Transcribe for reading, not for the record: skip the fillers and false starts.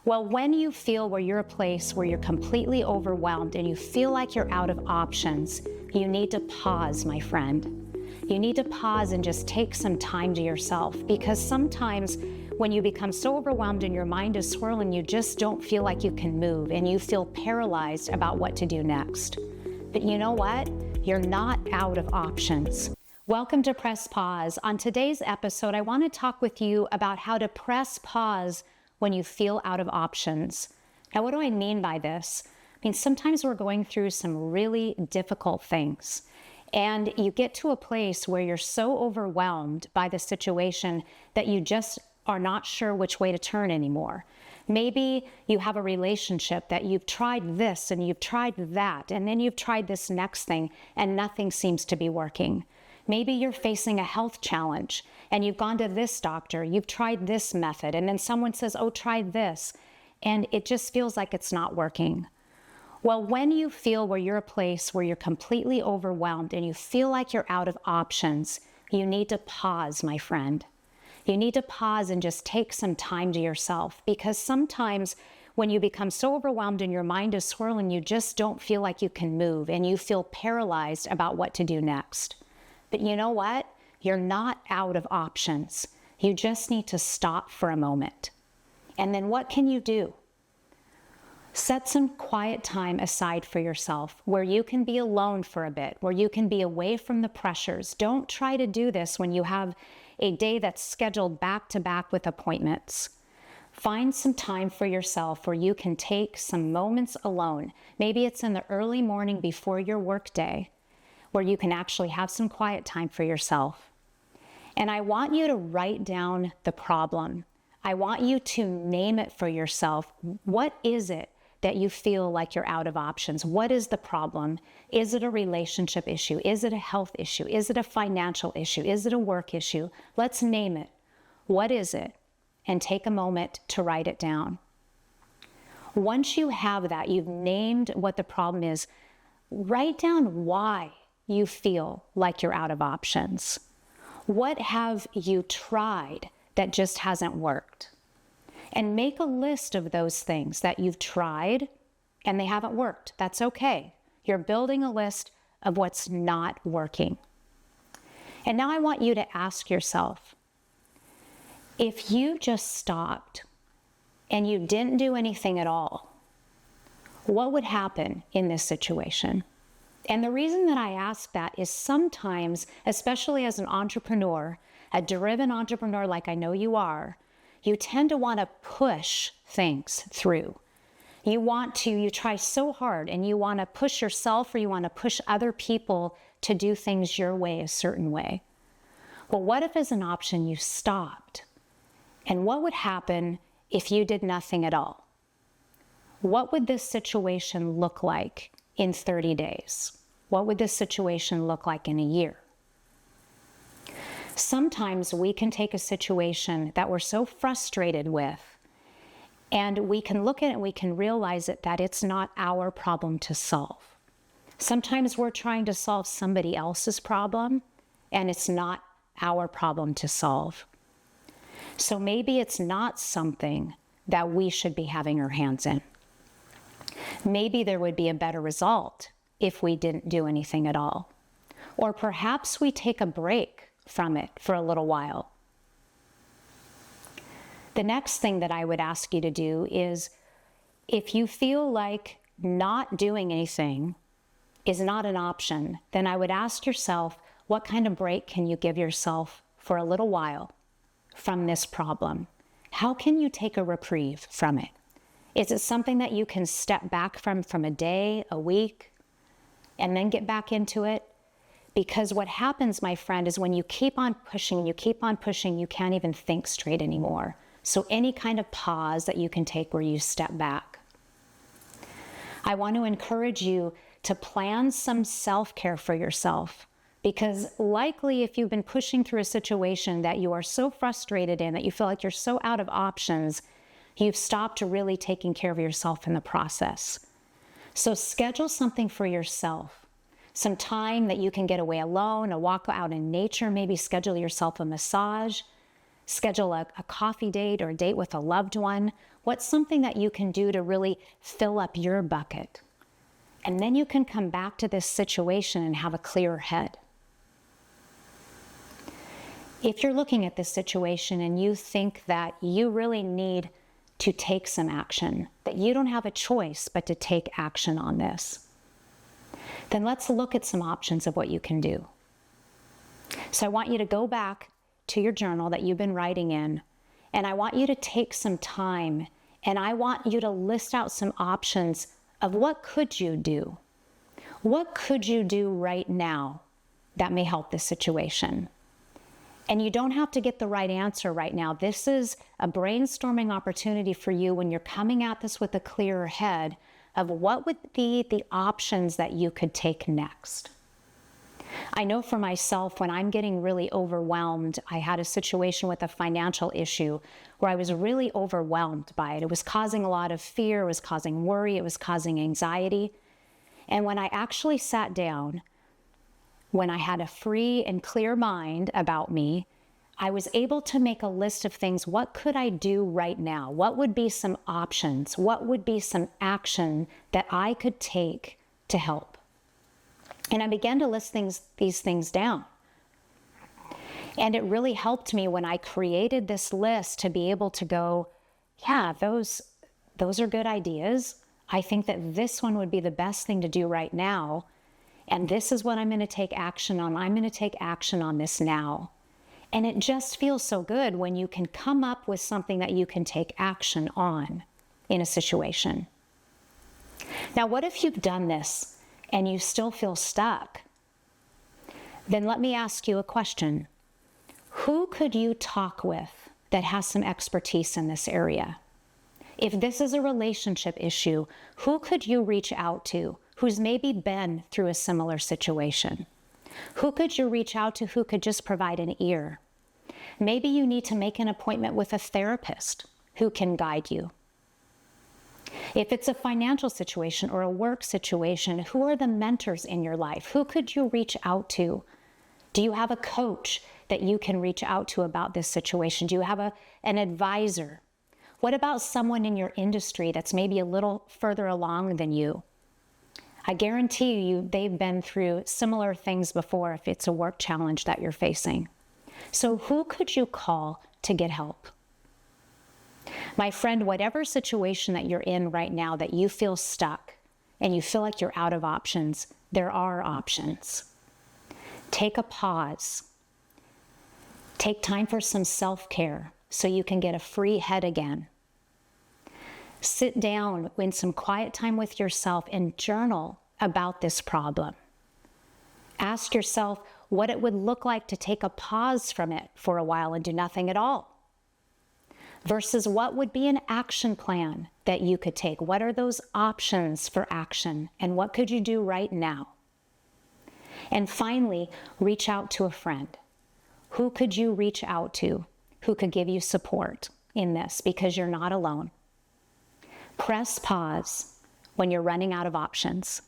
Well, when you feel where you're a place where you're completely overwhelmed and you feel like you're out of options, you need to pause, my friend. You need to pause and just take some time to yourself, because sometimes when you become so overwhelmed and your mind is swirling, you just don't feel like you can move and you feel paralyzed about what to do next. But you know what? You're not out of options. Welcome to Press Pause. On today's episode, I want to talk with you about how to press pause when you feel out of options. Now, what do I mean by this? I mean, sometimes we're going through some really difficult things, and you get to a place where you're so overwhelmed by the situation that you just are not sure which way to turn anymore. Maybe you have a relationship that you've tried this and you've tried that, and then you've tried this next thing, and nothing seems to be working. Maybe you're facing a health challenge and you've gone to this doctor, you've tried this method, and then someone says, oh, try this, and it just feels like it's not working. Well, when you feel where you're a place where you're completely overwhelmed and you feel like you're out of options, you need to pause, my friend. You need to pause and just take some time to yourself, because sometimes when you become so overwhelmed and your mind is swirling, you just don't feel like you can move and you feel paralyzed about what to do next. But you know what? You're not out of options. You just need to stop for a moment. And then what can you do? Set some quiet time aside for yourself where you can be alone for a bit, where you can be away from the pressures. Don't try to do this when you have a day that's scheduled back to back with appointments. Find some time for yourself where you can take some moments alone. Maybe it's in the early morning before your work day, where you can actually have some quiet time for yourself. And I want you to write down the problem. I want you to name it for yourself. What is it that you feel like you're out of options? What is the problem? Is it a relationship issue? Is it a health issue? Is it a financial issue? Is it a work issue? Let's name it. What is it? And take a moment to write it down. Once you have that, you've named what the problem is, write down why you feel like you're out of options. What have you tried that just hasn't worked? And make a list of those things that you've tried and they haven't worked. That's okay. You're building a list of what's not working. And now I want you to ask yourself, if you just stopped and you didn't do anything at all, what would happen in this situation? And the reason that I ask that is sometimes, especially as an entrepreneur, a driven entrepreneur like I know you are, you tend to want to push things through. You try so hard and you want to push yourself, or you want to push other people to do things your way, a certain way. Well, what if as an option you stopped? And what would happen if you did nothing at all? What would this situation look like in 30 days? What would this situation look like in a year? Sometimes we can take a situation that we're so frustrated with, and we can look at it and we can realize that it's not our problem to solve. Sometimes we're trying to solve somebody else's problem, and it's not our problem to solve. So maybe it's not something that we should be having our hands in. Maybe there would be a better result if we didn't do anything at all. Or perhaps we take a break from it for a little while. The next thing that I would ask you to do is, if you feel like not doing anything is not an option, then I would ask yourself, what kind of break can you give yourself for a little while from this problem? How can you take a reprieve from it? Is it something that you can step back from a day, a week, and then get back into it? Because what happens, my friend, is when you keep on pushing, you can't even think straight anymore. So any kind of pause that you can take where you step back. I want to encourage you to plan some self-care for yourself, because likely if you've been pushing through a situation that you are so frustrated in, that you feel like you're so out of options, you've stopped really taking care of yourself in the process. So schedule something for yourself. Some time that you can get away alone, a walk out in nature, maybe schedule yourself a massage, schedule a coffee date or a date with a loved one, What's something that you can do to really fill up your bucket? And then you can come back to this situation and have a clearer head. If you're looking at this situation and you think that you really need to take some action, that you don't have a choice but to take action on this, then let's look at some options of what you can do. So I want you to go back to your journal that you've been writing in, and I want you to take some time, and I want you to list out some options of what could you do? What could you do right now that may help this situation? And you don't have to get the right answer right now. This is a brainstorming opportunity for you when you're coming at this with a clearer head of what would be the options that you could take next. I know for myself, when I'm getting really overwhelmed, I had a situation with a financial issue where I was really overwhelmed by it. It was causing a lot of fear, it was causing worry, it was causing anxiety. And when I actually sat down, when I had a free and clear mind about me, I was able to make a list of things. What could I do right now? What would be some options? What would be some action that I could take to help? And I began to list these things down. And it really helped me when I created this list to be able to go, yeah, those are good ideas. I think that this one would be the best thing to do right now. And this is what I'm going to take action on. I'm going to take action on this now. And it just feels so good when you can come up with something that you can take action on in a situation. Now, what if you've done this and you still feel stuck? Then let me ask you a question. Who could you talk with that has some expertise in this area? If this is a relationship issue, who could you reach out to who's maybe been through a similar situation? Who could you reach out to who could just provide an ear? Maybe you need to make an appointment with a therapist who can guide you. If it's a financial situation or a work situation, who are the mentors in your life? Who could you reach out to? Do you have a coach that you can reach out to about this situation? Do you have an advisor? What about someone in your industry that's maybe a little further along than you? I guarantee you they've been through similar things before if it's a work challenge that you're facing. So who could you call to get help? My friend, whatever situation that you're in right now that you feel stuck and you feel like you're out of options, there are options. Take a pause. Take time for some self-care so you can get a free head again. Sit down in some quiet time with yourself and journal about this problem. Ask yourself what it would look like to take a pause from it for a while and do nothing at all. Versus what would be an action plan that you could take? What are those options for action? And what could you do right now? And finally, reach out to a friend. Who could you reach out to who could give you support in this, because you're not alone? Press pause when you're running out of options.